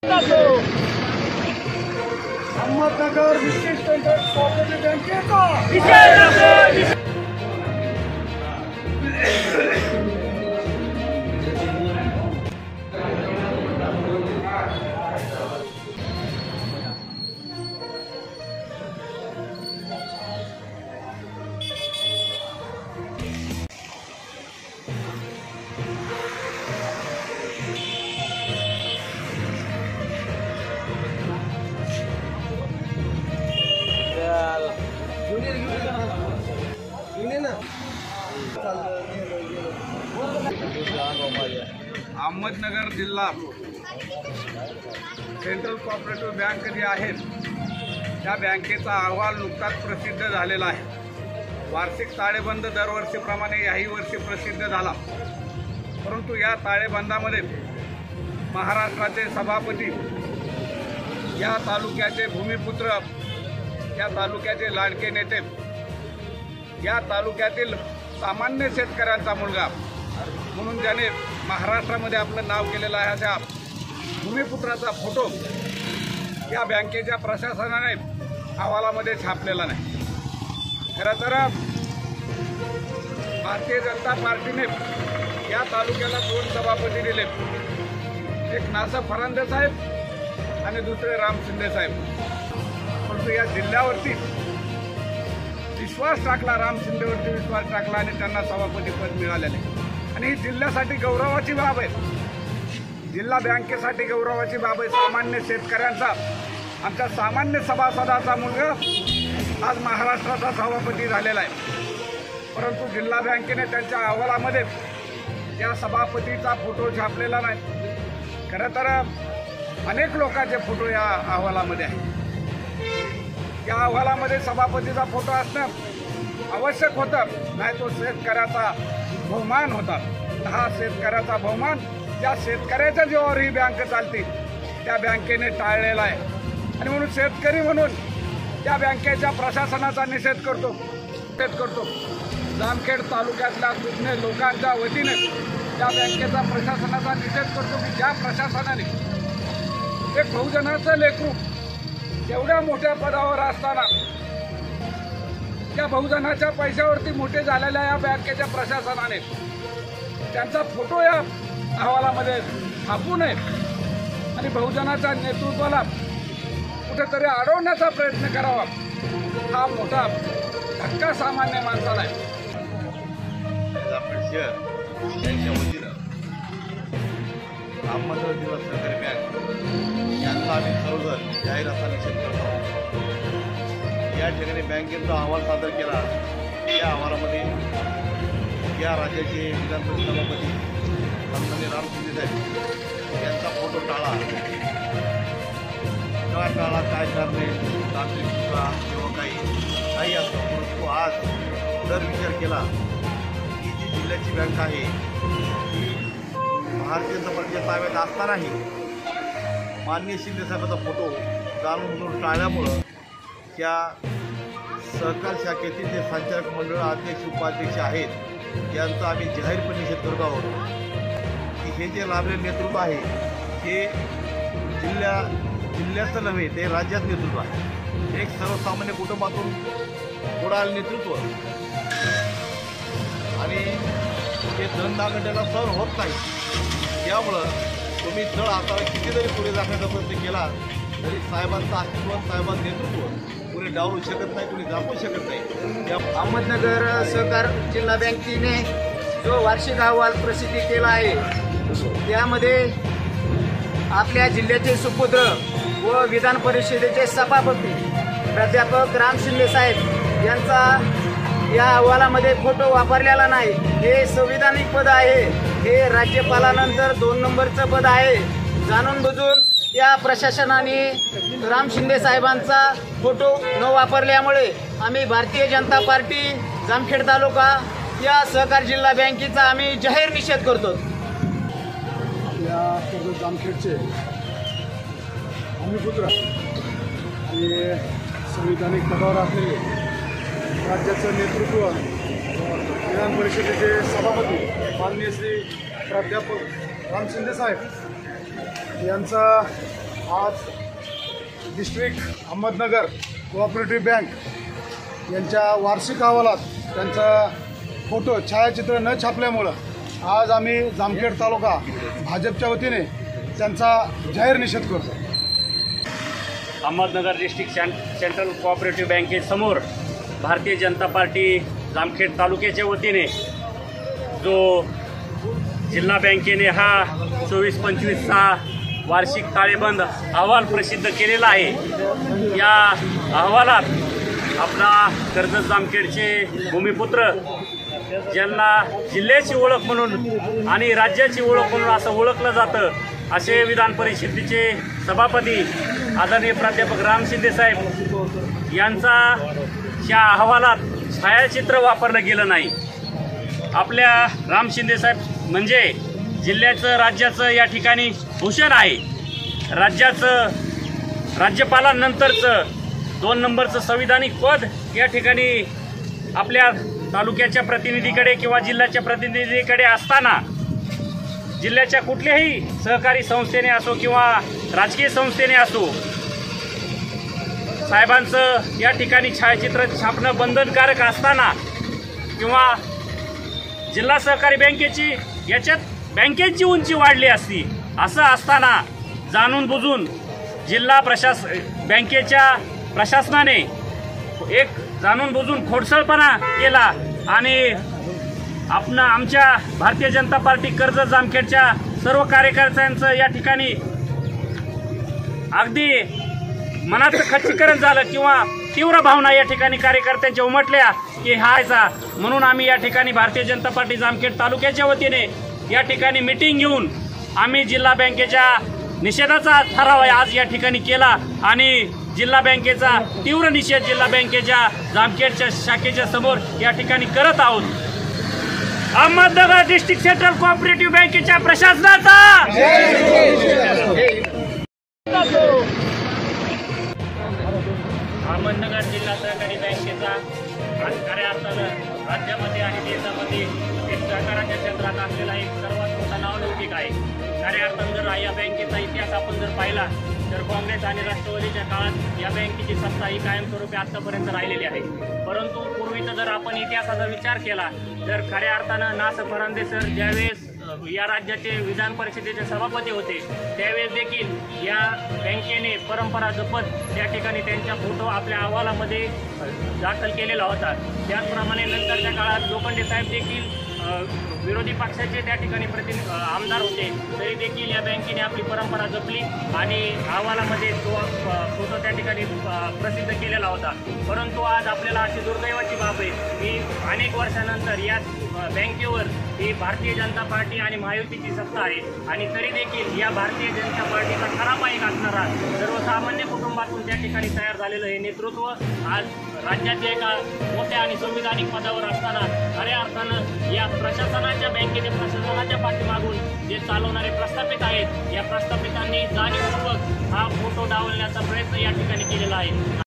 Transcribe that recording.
अहमदनगर विशेष कोऑपरेटिव्ह बँकेचा अहमदनगर जिल्हा सेंट्रल कोऑपरेटिव्ह बँक जी आहे त्या बँकेचा अहवाल नुकताच प्रसिद्ध झालेला आहे। वार्षिक ताळेबंद दरवर्षीप्रमाणे याही वर्षी प्रसिद्ध झाला, परंतु या ताळेबंदामध्ये महाराष्ट्राचे सभापती, या तालुक्याचे भूमिपुत्र, या तालुक्याचे लाडके नेते, या तालुक्यातील सामान्य शेतकऱ्यांचा मुलगा म्हणून ज्याने महाराष्ट्रामध्ये आपलं नाव केलेलं आहे अशा भूमिपुत्राचा फोटो या बँकेच्या प्रशासनाने अहवालामध्ये छापलेला नाही। खरं तर भारतीय जनता पार्टीने या तालुक्याला 2 सभापती दिले, एक नासा फरांदे साहेब आणि दुसरे राम शिंदे साहेब, परंतु या जिल्ह्यावरती विश्वास टाकला, राम शिंदेवरती विश्वास टाकला आणि त्यांना सभापती पद मिळालेले। आणि ही जिल्ह्यासाठी गौरवाची बाब आहे, जिल्हा बँकेसाठी गौरवाची बाब आहे। सामान्य शेतकऱ्यांचा, आमच्या सामान्य सभासदाचा मुलगा आज महाराष्ट्राचा सभापती झालेला आहे, परंतु जिल्हा बँकेने त्यांच्या अहवालामध्ये या सभापतीचा फोटो छापलेला नाही। खरं तर अनेक लोकांचे फोटो या अहवालामध्ये आहेत। या अहवालामध्ये सभापतीचा फोटो असणं आवश्यक होतं, नाही तो शेतकऱ्याचा बहुमान होता। हा शेतकऱ्याचा बहुमान ज्या शेतकऱ्याच्या जीवावर ही बँक चालते त्या बँकेने टाळलेला आहे। आणि म्हणून शेतकरी म्हणून त्या बँकेच्या प्रशासनाचा निषेध करतो। जामखेड तालुक्यातल्या सुज्ञ लोकांच्या वतीने त्या बँकेचा प्रशासनाचा निषेध करतो की ज्या प्रशासनाने एक बहुजनाचं लेकरू एवढ्या मोठ्या पदावर असताना त्या बहुजनाच्या पैशावरती मोठे झालेल्या या बँकेच्या प्रशासनाने त्यांचा फोटो या अहवालामध्ये छापू नये आणि बहुजनाच्या नेतृत्वाला कुठेतरी अडवण्याचा प्रयत्न करावा, हा मोठा धक्का सामान्य माणसाला आहे। अहमदनगर जिल्हा सहकारी बँक यांचा आम्ही सर्वजण जाहीर असा निषेध करतो। या ठिकाणी बँकेचा अहवाल सादर केला, या अहवालामध्ये या राज्याचे विधान परिषद सभापती सन्माननीय राम शिंदे साहेब यांचा फोटो टाळा, काय करणे तांत्रिक चुका किंवा काही असतं, परंतु आज जर विचार केला की जी जिल्ह्याची बँक आहे ती भारतीय जनता पार्टीच्या ताब्यात असतानाही माननीय शिंदे साहेबांचा फोटो जाणून टाळल्यामुळं त्या सहकार शाखेतील जे संचालक मंडळ अध्यक्ष उपाध्यक्ष आहेत यांचा आम्ही जाहीरपणे निषेध करत आहोत की हे जे लाभलेले नेतृत्व आहे हे जिल्ह्याचं नव्हे, ते राज्यात नेतृत्व आहे। एक सर्वसामान्य कुटुंबातून पुढाल नेतृत्व आणि ते धनदागंड्याला सहन होत नाही। त्यामुळं तुम्ही तळ आता किती जरी पुढे जाण्याचा प्रयत्न केला तरी साहेबांचं अस्तित्व, साहेबांचं नेतृत्व कुणी डावलू शकत नाही, कुणी दाखवू शकत नाही। अहमदनगर सहकार जिल्हा बँकेने जो वार्षिक अहवाल प्रसिद्ध केला आहे त्यामध्ये आपल्या जिल्ह्याचे सुपुत्र व विधान परिषदेचे सभापती प्राध्यापक राम शिंदे साहेब यांचा या अहवालामध्ये फोटो वापरलेला नाही। हे संविधानिक पद आहे, हे राज्यपालानंतर 2 नंबरचं पद आहे। जाणून बुजून या प्रशासनाने राम शिंदे साहेबांचा फोटो न वापरल्यामुळे आम्ही भारतीय जनता पार्टी जामखेड तालुका या सहकार जिल्हा बँकेचा आम्ही जाहीर निषेध करतो। आपल्या सर्व जामखेडचे भूमिपुत्र आणि संविधानिक पदावर असलेले राज्याचं नेतृत्व विधान परिषदेचे सभापती माननीय श्री प्राध्यापक राम शिंदे साहेब यांचा आज डिस्ट्रिक्ट अहमदनगर कोऑपरेटिव्ह बँक यांच्या वार्षिक अहवालात त्यांचा फोटो छायाचित्र न छापल्यामुळं आज आम्ही जामखेड तालुका भाजपच्या वतीने त्यांचा जाहीर निषेध करतो. Ahmednagar district central cooperative बँकेसमोर Bharatiya Janata party Jamkhed तालुक्याच्या वतीने जो जिल्हा बँकेने हा 24-25चा वार्षिक ताळेबंद अहवाल प्रसिद्ध केलेला आहे. या अहवालात आपला कर्जत जामखेडचे भूमिपुत्र ज्यांना जिल्ह्याची ओळख म्हणून आणि राज्याची ओळख म्हणून असं ओळखलं जातं असे विधान परिषदेचे सभापती आदरणीय प्राध्यापक राम शिंदे साहेब यांचा या अहवालात छायाचित्र वापरलं गेलं नाही. आपल्या राम शिंदे साहेब म्हणजे जिल्ह्याचं राज्याचं या ठिकाणी भूषण आहे. राज्यपालांनंतरचं 2 नंबरचं संविधानिक पद या ठिकाणी आपल्या तालुक्याच्या प्रतिनिधीकडे किंवा जिल्ह्याच्या प्रतिनिधीकडे असताना जिल्ह्याच्या कुठल्याही सहकारी संस्थेने असो किंवा राजकीय संस्थेने असो साहेबांचं या ठिकाणी छायाचित्र छापणं बंधनकारक असताना किंवा जिल्हा सहकारी बँकेची याच्यात बँकेची उंची वाढली असती असं असताना जाणून बुजून जिल्हा बँकेच्या प्रशासनाने एक जाणून बुजून खोडसळपणा केला आणि आमच्या भारतीय जनता पार्टी कर्जत जामखेडच्या सर्व कार्यकर्त्यांचं या ठिकाणी अगदी मनाचं खच्चीकरण झालं किंवा तीव्र भावना या ठिकाणी कार्यकर्त्यांच्या उमटल्या की हायचा म्हणून आम्ही या ठिकाणी भारतीय जनता पार्टी जामखेड तालुक्याच्या वतीने या ठिकाणी मीटिंग घेऊन आम्ही जिल्हा बँकेच्या निषेधाचा ठराव आज या ठिकाणी केला आणि जिल्हा बँकेचा तीव्र निषेध जिल्हा बँकेच्या जामखेडच्या शाखेच्या समोर या ठिकाणी करत आहोत. अहमदनगर डिस्ट्रिक्ट सेंट्रल कोऑपरेटिव्ह बँकेच्या प्रशासनाचा अहमदनगर जिल्हा सहकारी बँकेचा आज खऱ्या अर्थानं राज्यामध्ये आणि देशामध्ये एक सहकाराच्या क्षेत्रात असलेला एक सर्वात मोठा नावलौकिक आहे. खऱ्या अर्थानं जर या बँकेचा इतिहास आपण जर पाहिला तर काँग्रेस आणि राष्ट्रवादीच्या काळात या बँकेची सत्ता ही कायमस्वरूपी आतापर्यंत राहिलेली आहे. परंतु पूर्वीचा जर आपण इतिहासाचा विचार केला तर खऱ्या अर्थानं ना. स. फरांदे सर ज्यावेळेस या राज्याचे विधान परिषदेचे सभापती होते त्यावेळेस देखील या बँकेने परंपरा जपत त्या ठिकाणी त्यांचा फोटो आपल्या अहवालामध्ये दाखल केलेला होता. त्याचप्रमाणे नंतरच्या काळात लोखंडे साहेब देखील विरोधी पक्षाचे त्या ठिकाणी आमदार होते तरी देखील या बँकेने आपली परंपरा जपली आणि अहवालामध्ये तो फोटो त्या ठिकाणी प्रसिद्ध केलेला होता. परंतु आज आपल्याला अशी दुर्दैवाची बाब आहे की अनेक वर्षानंतर या बँकेवर ही भारतीय जनता पार्टी आणि महायुतीची सत्ता आहे आणि तरी देखील या भारतीय जनता पार्टीचा खरा पाईक असणारा सर्वसामान्य कुटुंबातून त्या ठिकाणी तयार झालेलं हे नेतृत्व आज राज्याच्या एका मोठ्या आणि संविधानिक पदावर असताना खऱ्या अर्थानं या प्रशासनाच्या बँकेच्या प्रशासनाच्या पाठीमागून जे चालवणारे प्रस्थापित आहेत या प्रस्थापितांनी जाणीवपूर्वक हा फोटो डावलण्याचा प्रयत्न या ठिकाणी केलेला आहे.